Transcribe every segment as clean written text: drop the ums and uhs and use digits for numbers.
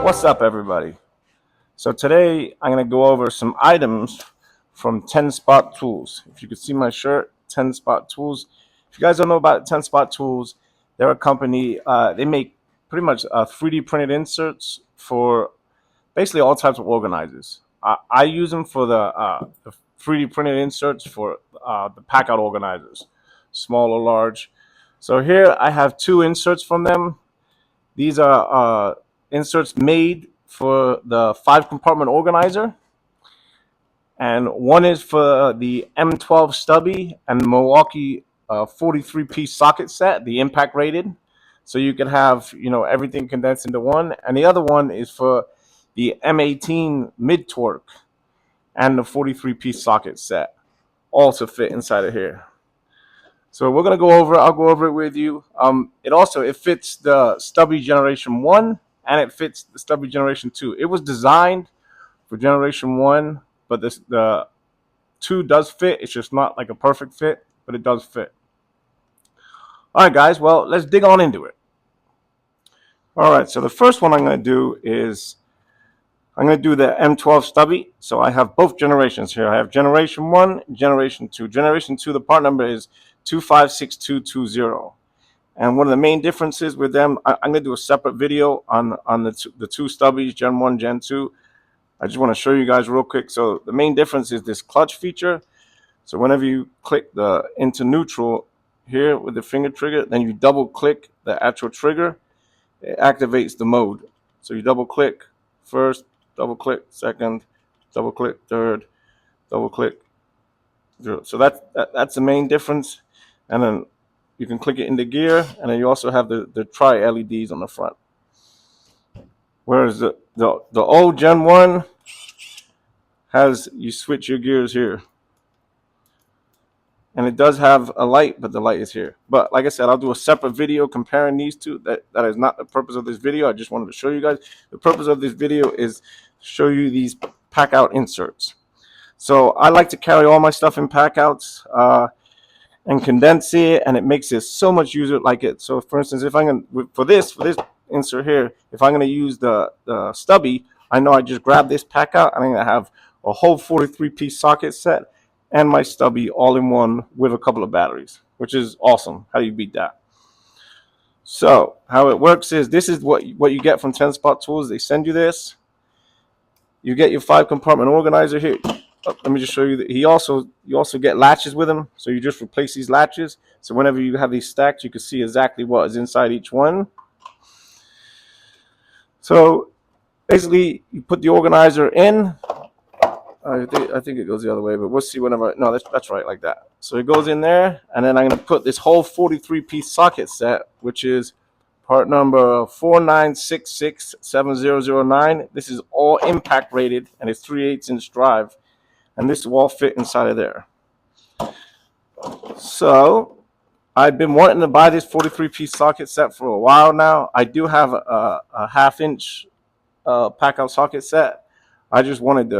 What's up, everybody? So today I'm going to go over some items from 10 Spot Tools. If you can see my shirt, 10 Spot Tools. If you guys don't know about 10 Spot Tools, they're a company. They make pretty much 3D printed inserts for basically all types of organizers. I use them for the 3D printed inserts for the Packout organizers, small or large. So here I have two inserts from them. These are inserts made for the 5-compartment organizer, and one is for the M12 Stubby and Milwaukee 43-piece socket set, the impact rated. So you can have everything condensed into one, and the other one is for the M18 mid torque and the 43-piece socket set, all to fit inside of here. So we're gonna go over. I'll go over it with you. It fits the Stubby Generation 1 and it fits the Stubby Generation 2. It was designed for Generation 1, but the 2 does fit. It's just not like a perfect fit, but it does fit. All right, guys. Well, let's dig on into it. All right. So the first one I'm gonna do is I'm gonna do the M12 Stubby. So I have both generations here. I have Generation 1, Generation 2. Generation 2, the part number is 256220. And one of the main differences with them, I'm going to do a separate video on the two Stubbies, Gen 1, Gen 2. I just want to show you guys real quick. So the main difference is this clutch feature. So whenever you click into neutral here with the finger trigger, then you double click the actual trigger, it activates the mode. So you double click first, double click second, double click third, double click zero. So that's the main difference. And then you can click it into gear, and then you also have the tri LEDs on the front. Whereas the old Gen 1 has, you switch your gears here. And it does have a light, but the light is here. But like I said, I'll do a separate video comparing these two. That is not the purpose of this video. I just wanted to show you guys. The purpose of this video is to show you these Packout inserts. So I like to carry all my stuff in Packouts and condense it, and it makes it so much user like it. So for instance, if I'm gonna for this insert here, if I'm gonna use the Stubby, I know I just grab this Packout and I'm gonna have a whole 43-piece socket set and my Stubby all in one with a couple of batteries, which is awesome. How do you beat that? So how it works is, this is what you get from 10 Spot Tools. They send you this. You get your 5-compartment organizer here. Let me just show you that you also get latches with them. So you just replace these latches. So whenever you have these stacked, you can see exactly what is inside each one. So basically, you put the organizer in. I think it goes the other way, but we'll see whenever. No, that's right, like that. So it goes in there, and then I'm going to put this whole 43-piece socket set, which is part number 49667009. This is all impact rated, and it's 3/8-inch drive. And this will all fit inside of there. So I've been wanting to buy this 43-piece socket set for a while now. I do have a 1/2-inch Packout socket set. I just wanted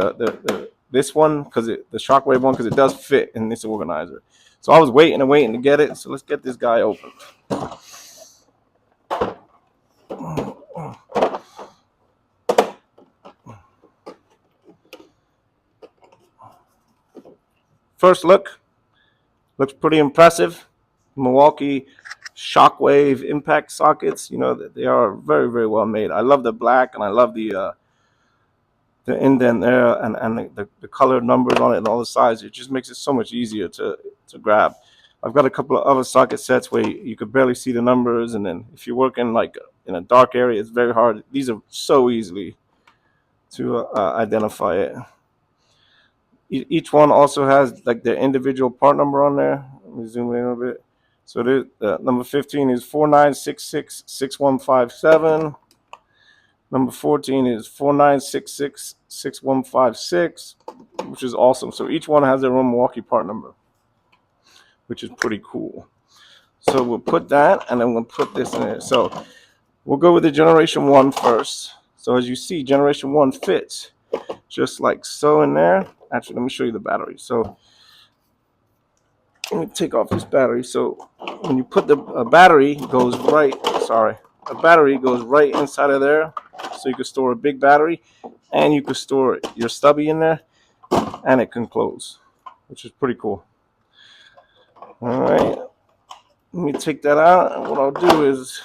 this one, because the Shockwave one, because it does fit in this organizer. So I was waiting to get it. So let's get this guy open. First look, looks pretty impressive. Milwaukee Shockwave impact sockets, they are very, very well made. I love the black, and I love the indent there, and the colored numbers on it and all the size. It just makes it so much easier to grab. I've got a couple of other socket sets where you could barely see the numbers, and then if you're working like in a dark area, it's very hard. These are so easily to identify it. Each one also has like their individual part number on there. Let me zoom in a little bit. So number 15 is 49666157. Number 14 is 49666156, which is awesome. So each one has their own Milwaukee part number, which is pretty cool. So we'll put that, and then we'll put this in there. So we'll go with the Generation 1 first. So as you see, Generation 1 fits just like so in there. Actually, let me show you the battery. So let me take off this battery. So when you put the battery goes right inside of there. so you can store a big battery, and you can store your stubby in there, and it can close, which is pretty cool. All right, let me take that out, and what I'll do is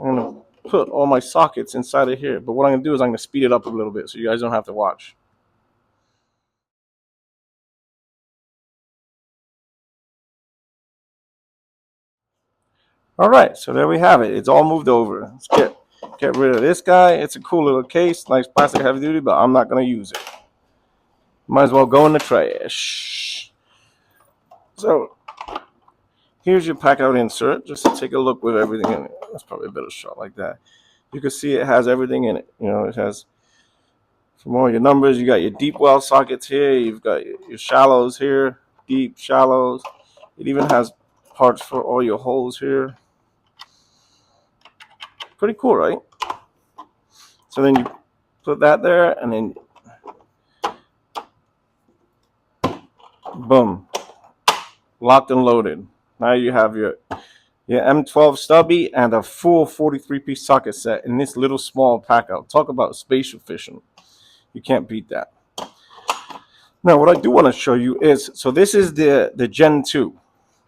I'm gonna put all my sockets inside of here. But what I'm gonna do is I'm gonna speed it up a little bit so you guys don't have to watch. All right, so there we have it. It's all moved over. Let's get rid of this guy. It's a cool little case, nice plastic, heavy duty, but I'm not gonna use it. Might as well go in the trash. So here's your Packout insert. Just to take a look with everything in it. That's probably a better shot like that. You can see it has everything in it. You know, it has from all your numbers. You got your deep well sockets here. You've got your shallows here, deep, shallows. It even has parts for all your holes here. Pretty cool, right? So then you put that there, and then boom, locked and loaded. Now you have your M12 stubby and a full 43-piece socket set in this little small Packout. Talk about space efficient. You can't beat that. Now, what I do want to show you is, so this is the Gen 2.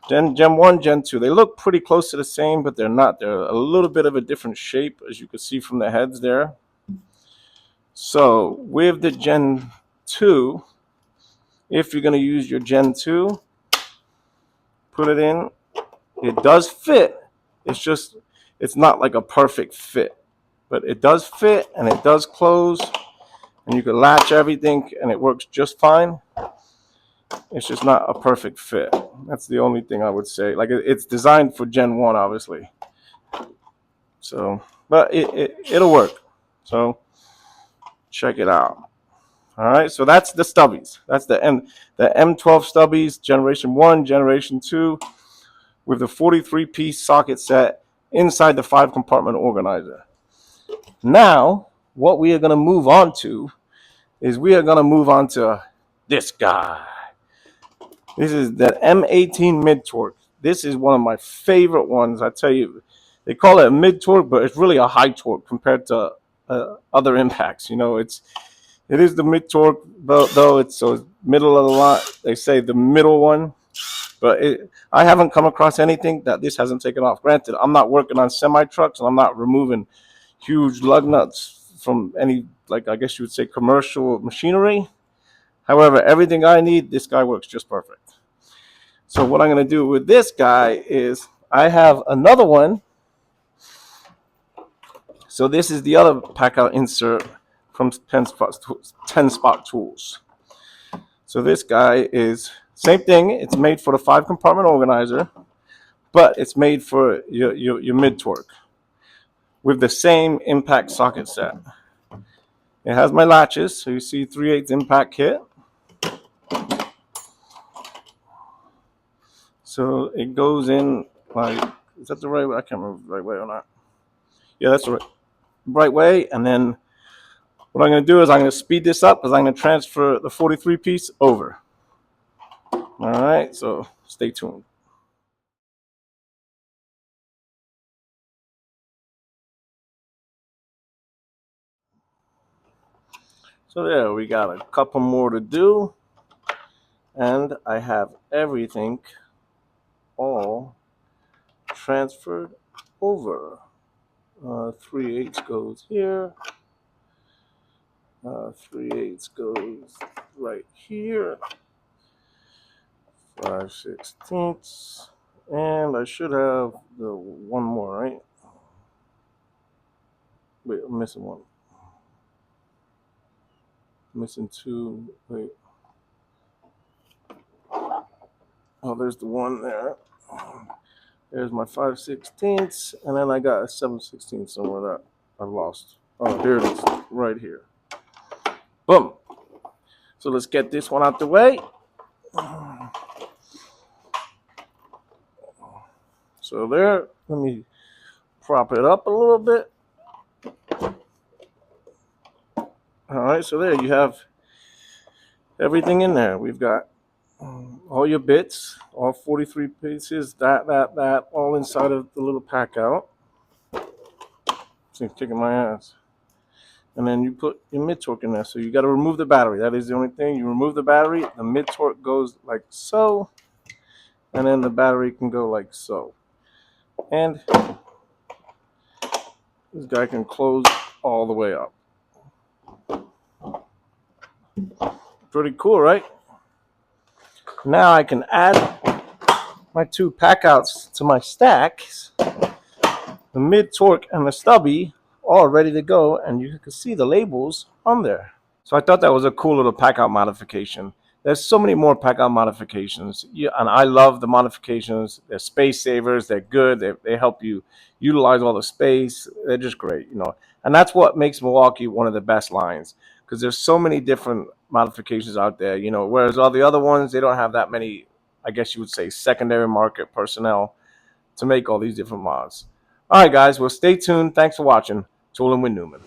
Gen 1, Gen 2. They look pretty close to the same, but they're not. They're a little bit of a different shape, as you can see from the heads there. So, with the Gen 2, if you're going to use your Gen 2, put it in. It does fit. It's not like a perfect fit. But it does fit, and it does close. And you can latch everything, and it works just fine. It's just not a perfect fit. That's the only thing I would say. Like, it's designed for Gen 1, obviously. So, but it'll work. So, check it out. All right, so that's the stubbies. That's the M12 stubbies, Generation 1, Generation 2, with the 43-piece socket set inside the 5-compartment organizer. Now, what we are going to move on to is we are going to move on to this guy. This is the M18 mid-torque. This is one of my favorite ones. I tell you, they call it a mid-torque, but it's really a high torque compared to other impacts. You know, it is the mid-torque, though it's so middle of the line. They say the middle one, but I haven't come across anything that this hasn't taken off. Granted, I'm not working on semi-trucks, and I'm not removing huge lug nuts from any, like, I guess you would say, commercial machinery. However, everything I need, this guy works just perfect. So what I'm going to do with this guy is I have another one. So this is the other Packout insert from 10 Spot Tools. So this guy is same thing. It's made for the 5-compartment organizer, but it's made for your mid-torque with the same impact socket set. It has my latches, so you see 3/8 impact kit. So it goes in like, is that the right way? I can't remember the right way or not. Yeah, that's the right way. And then what I'm going to do is I'm going to speed this up because I'm going to transfer the 43-piece over. All right, so stay tuned. So there, we got a couple more to do. And I have everything all transferred over. 3/8 goes here. 3/8 goes right here. 5/16, and I should have the one more, right? Wait, I'm missing one. Missing two. Wait. Oh, there's the one there. There's my 5/16, and then I got a 7/16 somewhere that I lost. Oh, here it is, right here. Boom. So let's get this one out the way. So there, let me prop it up a little bit. All right, so there you have everything in there. We've got all your bits, all 43 pieces, that, all inside of the little Packout. It's kicking my ass. and then you put your mid-torque in there. So you got to remove the battery. That is the only thing. You remove the battery, the mid-torque goes like so, and then the battery can go like so. And this guy can close all the way up. Pretty cool, right? Now I can add my two packouts to my stacks. The mid-torque and the stubby all ready to go, and you can see the labels on there. So I thought that was a cool little Packout modification. There's so many more Packout modifications, and I love the modifications. They're space savers. They're good. They help you utilize all the space. They're just great, And that's what makes Milwaukee one of the best lines, because there's so many different modifications out there, Whereas all the other ones, they don't have that many, I guess you would say, secondary market personnel to make all these different mods. All right, guys. Well, stay tuned. Thanks for watching. Tooling with Newman.